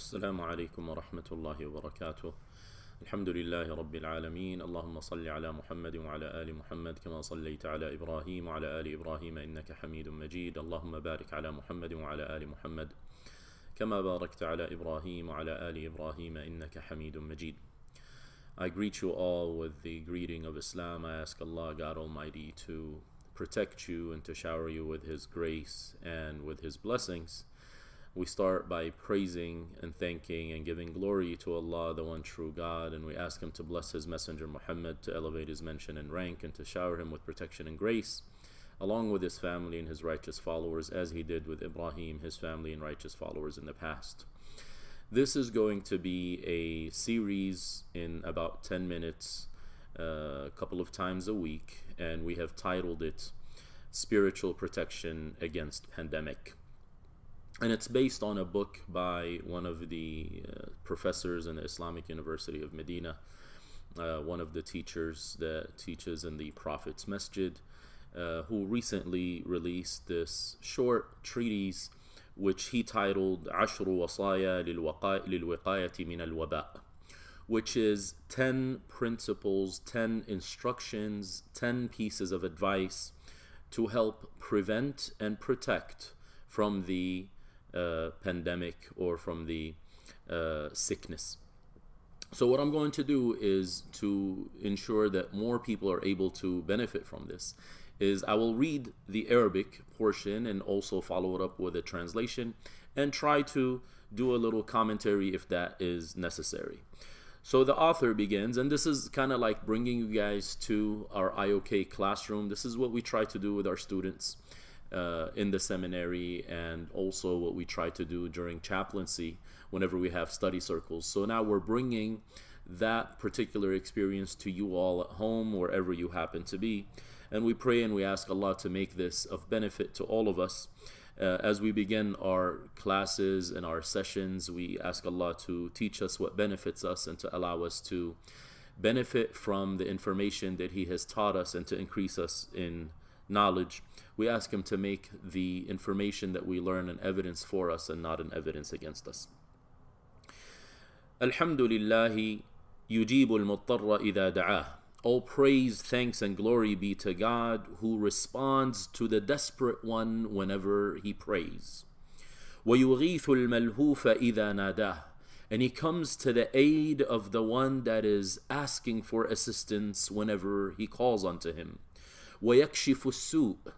السلام عليكم ورحمة الله وبركاته. الحمد لله رب العالمين. اللهم صل على محمد وعلى آل محمد كما صليت على إبراهيم وعلى آل إبراهيم إنك حميد مجيد. اللهم بارك على محمد وعلى آل محمد كما باركت على إبراهيم وعلى آل إبراهيم إنك حميد مجيد. I greet you all with the greeting of Islam. I ask Allah, God Almighty, to protect you and to shower you with His grace and with His blessings. We start by praising and thanking and giving glory to Allah, the one true God, and we ask Him to bless His Messenger Muhammad, to elevate his mention and rank, and to shower him with protection and grace, along with his family and his righteous followers, as He did with Ibrahim, his family and righteous followers in the past. This is going to be a series in about 10 minutes, a couple of times a week, and we have titled it Spiritual Protection Against Pandemic. And it's based on a book by one of the professors in the Islamic University of Medina, one of the teachers that teaches in the Prophet's Masjid, who recently released this short treatise which he titled عشر وصايا للوقاية من الوباء, which is 10 principles, 10 instructions, 10 pieces of advice to help prevent and protect from the pandemic or from the sickness. So what I'm going to do is to ensure that more people are able to benefit from this is I will read the Arabic portion and also follow it up with a translation and try to do a little commentary if that is necessary. So the author begins, and this is kind of like bringing you guys to our IOK classroom. This is what we try to do with our students in the seminary, and also what we try to do during chaplaincy whenever we have study circles. So now we're bringing that particular experience to you all at home, wherever you happen to be. And we pray and we ask Allah to make this of benefit to all of us. As we begin our classes and our sessions, we ask Allah to teach us what benefits us and to allow us to benefit from the information that He has taught us and to increase us in knowledge. We ask Him to make the information that we learn an evidence for us and not an evidence against us. Alhamdulillahi yujibu al-muttarra idha da'ah. All praise, thanks, and glory be to God who responds to the desperate one whenever he prays. وَيُغِيثُ الْمَلْهُوفَ إِذَا نَادَاهُ. And He comes to the aid of the one that is asking for assistance whenever he calls unto Him. وَيَكْشِفُ السُّوءَ.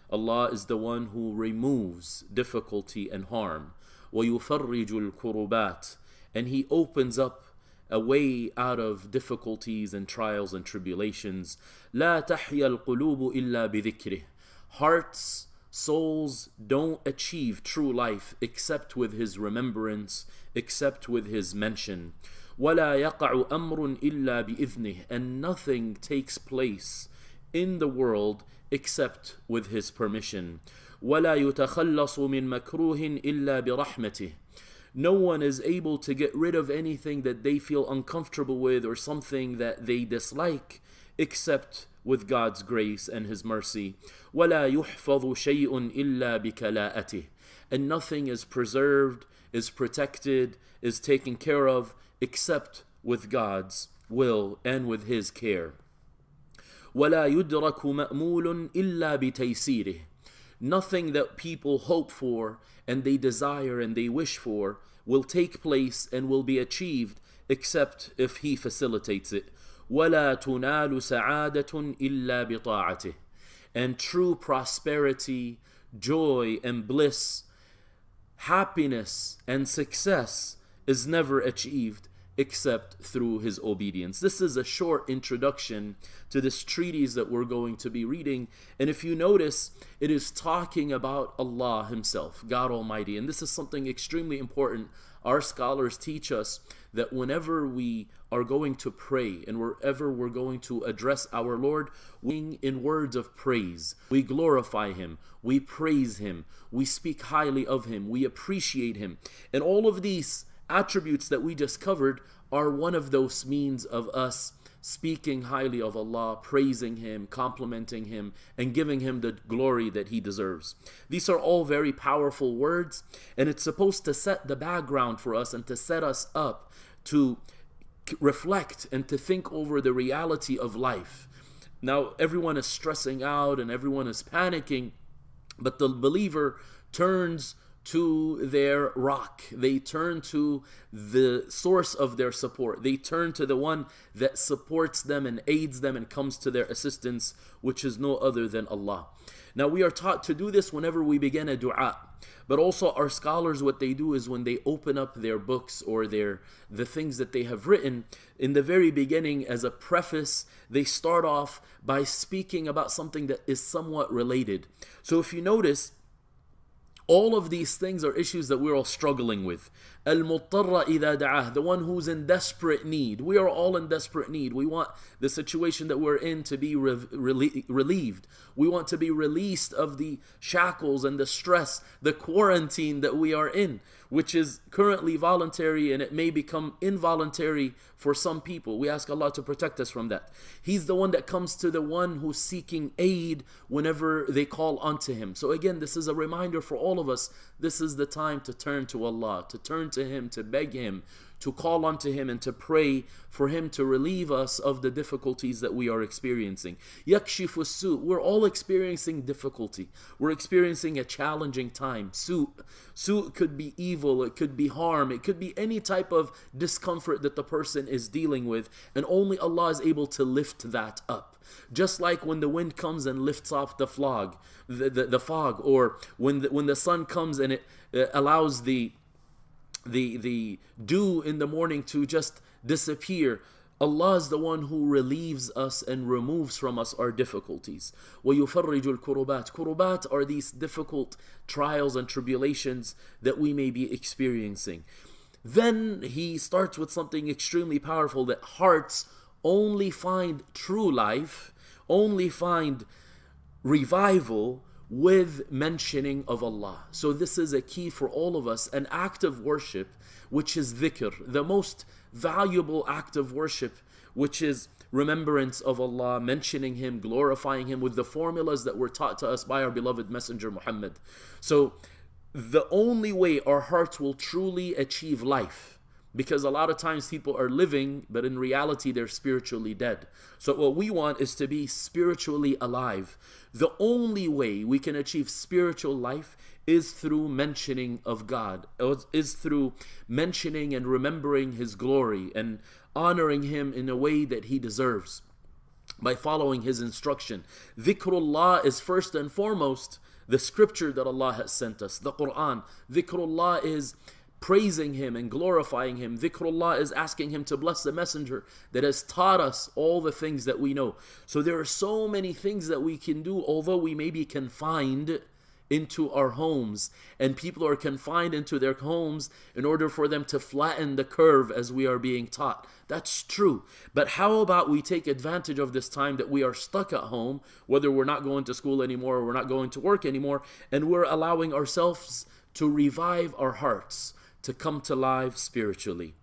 Allah is the one who removes difficulty and harm. وَيُفَرِّجُ الْكُرُبَاتِ. And He opens up a way out of difficulties and trials and tribulations. لا تحيا القلوب إلا بذكره. Hearts, souls don't achieve true life except with His remembrance, except with His mention. ولا يقع أمر إلا بإذنه. And nothing takes place in the world except with His permission. ولا يتخلص من مكروه إلا برحمته. No one is able to get rid of anything that they feel uncomfortable with or something that they dislike except with God's grace and His mercy. وَلَا يُحْفَظُ شَيْءٌ إِلَّا بِكَلَاءَتِهِ. And nothing is preserved, is protected, is taken care of except with God's will and with His care. وَلَا يُدْرَكُ مَأْمُولٌ إِلَّا بِتَيْسِيرِهِ. Nothing that people hope for and they desire and they wish for will take place and will be achieved except if He facilitates it. وَلَا تُنَالُ سَعَادَةٌ إِلَّا بِطَاعَتِهِ. And true prosperity, joy and bliss, happiness and success is never achieved except through His obedience. This is a short introduction to this treatise that we're going to be reading. And if you notice, it is talking about Allah Himself, God Almighty. And this is something extremely important. Our scholars teach us that whenever we are going to pray and wherever we're going to address our Lord, we in words of praise. We glorify Him, we praise Him, we speak highly of Him, we appreciate Him. And all of these attributes that we just covered are one of those means of us speaking highly of Allah, praising Him, complimenting Him, and giving Him the glory that He deserves. These are all very powerful words, and it's supposed to set the background for us and to set us up to reflect and to think over the reality of life. Now, everyone is stressing out and everyone is panicking, but the believer turns to their rock. They turn to the source of their support. They turn to the one that supports them and aids them and comes to their assistance, which is no other than Allah. Now, we are taught to do this whenever we begin a dua. But also our scholars, what they do is when they open up their books or the things that they have written, in the very beginning as a preface, they start off by speaking about something that is somewhat related. So if you notice, all of these things are issues that we're all struggling with. Al-Muttarra idha da'ah, the one who's in desperate need. We are all in desperate need. We want the situation that we're in to be relieved. We want to be released of the shackles and the stress, the quarantine that we are in, which is currently voluntary and it may become involuntary for some people. We ask Allah to protect us from that. He's the one that comes to the one who's seeking aid whenever they call unto Him. So again, this is a reminder for all of us. This is the time to turn to Allah, to turn to Him, to beg Him, to call unto Him and to pray for Him to relieve us of the difficulties that we are experiencing. Yakshifu su', we're all experiencing difficulty. We're experiencing a challenging time. Su' could be evil, it could be harm, it could be any type of discomfort that the person is dealing with, and only Allah is able to lift that up. Just like when the wind comes and lifts off the fog, or when the sun comes and it allows the dew in the morning to just disappear. Allah is the one who relieves us and removes from us our difficulties. وَيُفَرِّجُ الْكُرُبَاتِ. Kurubat are these difficult trials and tribulations that we may be experiencing. Then he starts with something extremely powerful, that hearts only find true life, only find revival with mentioning of Allah. So this is a key for all of us, an act of worship, which is dhikr, the most valuable act of worship, which is remembrance of Allah, mentioning Him, glorifying Him with the formulas that were taught to us by our beloved Messenger Muhammad. So the only way our hearts will truly achieve life, because a lot of times people are living, but in reality they're spiritually dead. So what we want is to be spiritually alive. The only way we can achieve spiritual life is through mentioning of God, is through mentioning and remembering His glory and honoring Him in a way that He deserves by following His instruction. Dhikrullah is first and foremost the scripture that Allah has sent us, the Qur'an. Dhikrullah is praising Him and glorifying Him. Dhikrullah is asking Him to bless the messenger that has taught us all the things that we know. So there are so many things that we can do, although we may be confined into our homes, and people are confined into their homes in order for them to flatten the curve as we are being taught. That's true. But how about we take advantage of this time that we are stuck at home, whether we're not going to school anymore or we're not going to work anymore, and we're allowing ourselves to revive our hearts, to come to life spiritually.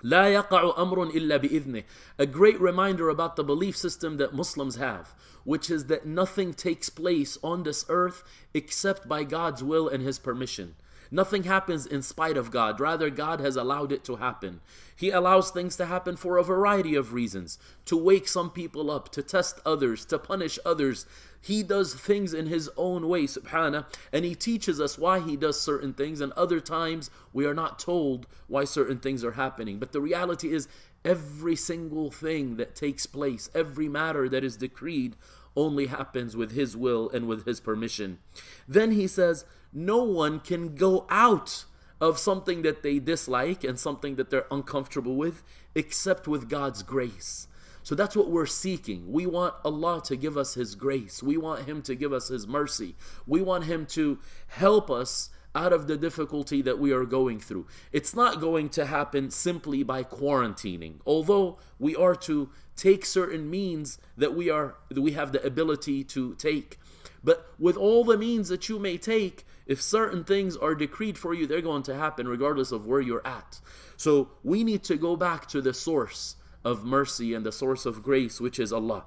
لا يقع أمر إلا بإذنه. A great reminder about the belief system that Muslims have, which is that nothing takes place on this earth except by God's will and His permission. Nothing happens in spite of God. Rather, God has allowed it to happen. He allows things to happen for a variety of reasons. To wake some people up, to test others, to punish others. He does things in His own way, subhanah, and He teaches us why He does certain things, and other times we are not told why certain things are happening. But the reality is, every single thing that takes place, every matter that is decreed, only happens with His will and with His permission. Then he says, no one can go out of something that they dislike and something that they're uncomfortable with except with God's grace. So that's what we're seeking. We want Allah to give us His grace. We want Him to give us His mercy. We want Him to help us out of the difficulty that we are going through. It's not going to happen simply by quarantining, although we are to take certain means that we have the ability to take. But with all the means that you may take, if certain things are decreed for you, they're going to happen regardless of where you're at. So we need to go back to the source of mercy and the source of grace, which is Allah.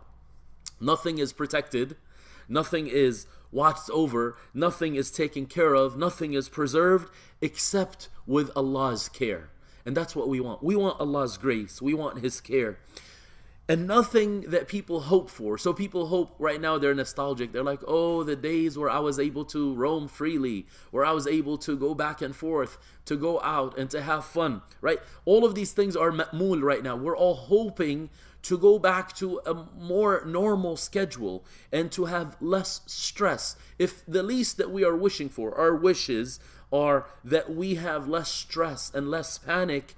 Nothing is protected, nothing is watched over, nothing is taken care of, nothing is preserved except with Allah's care. And that's what we want. We want Allah's grace, we want His care. And nothing that people hope for. So people hope right now, they're nostalgic. They're like, oh, the days where I was able to roam freely, where I was able to go back and forth, to go out and to have fun, right? All of these things are ma'mul right now. We're all hoping to go back to a more normal schedule and to have less stress. If the least that we are wishing for, our wishes are that we have less stress and less panic,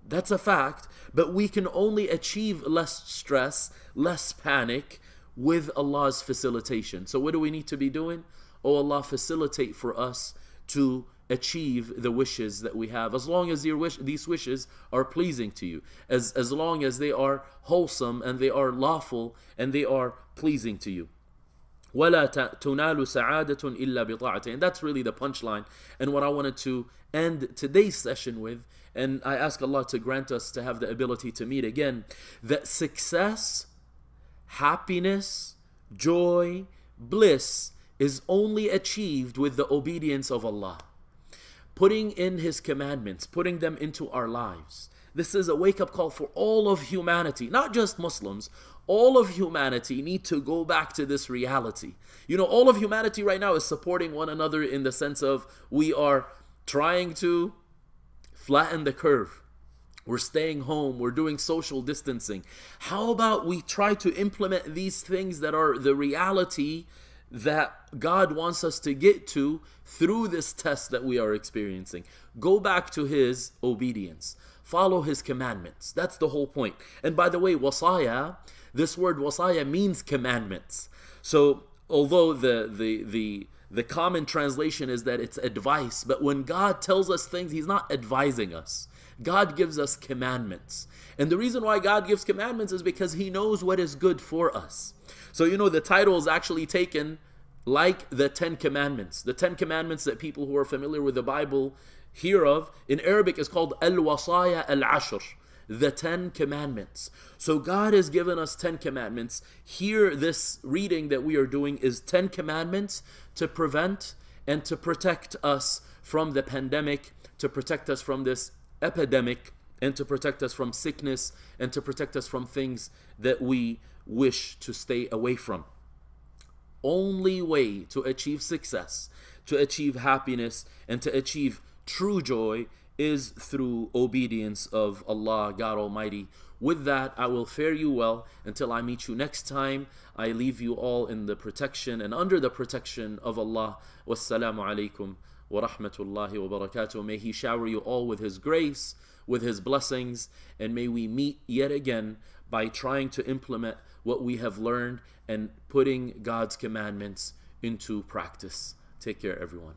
that's a fact, but we can only achieve less stress, less panic with Allah's facilitation. So what do we need to be doing? Oh Allah, facilitate for us to achieve the wishes that we have, as long as these wishes are pleasing to you, as long as they are wholesome and they are lawful and they are pleasing to you. وَلَا تُنَالُ سَعَادَةٌ إِلَّا بِطَاعَةٍ. And that's really the punchline and what I wanted to end today's session with. And I ask Allah to grant us to have the ability to meet again, that success, happiness, joy, bliss is only achieved with the obedience of Allah. Putting in His commandments, putting them into our lives. This is a wake-up call for all of humanity, not just Muslims. All of humanity need to go back to this reality. You know, all of humanity right now is supporting one another in the sense of we are trying to flatten the curve. We're staying home. We're doing social distancing. How about we try to implement these things that are the reality that God wants us to get to through this test that we are experiencing? Go back to His obedience. Follow His commandments. That's the whole point. And by the way, wasaya, this word wasaya means commandments. So although the common translation is that it's advice, but when God tells us things, He's not advising us. God gives us commandments. And the reason why God gives commandments is because He knows what is good for us. So you know, the title is actually taken like the 10 Commandments. The 10 Commandments that people who are familiar with the Bible hear of, in Arabic is called Al-Wasaya Al-Ashr, the 10 Commandments. So God has given us 10 Commandments. Here, this reading that we are doing is 10 Commandments to prevent and to protect us from the pandemic, to protect us from this epidemic, and to protect us from sickness, and to protect us from things that we wish to stay away from. Only way to achieve success, to achieve happiness, and to achieve true joy is through obedience of Allah, God Almighty. With that, I will fare you well until I meet you next time. I leave you all in the protection and under the protection of Allah. Wassalamu alaikum wa rahmatullahi wa barakatuh. May He shower you all with His grace, with His blessings, and may we meet yet again by trying to implement what we have learned and putting God's commandments into practice. Take care, everyone.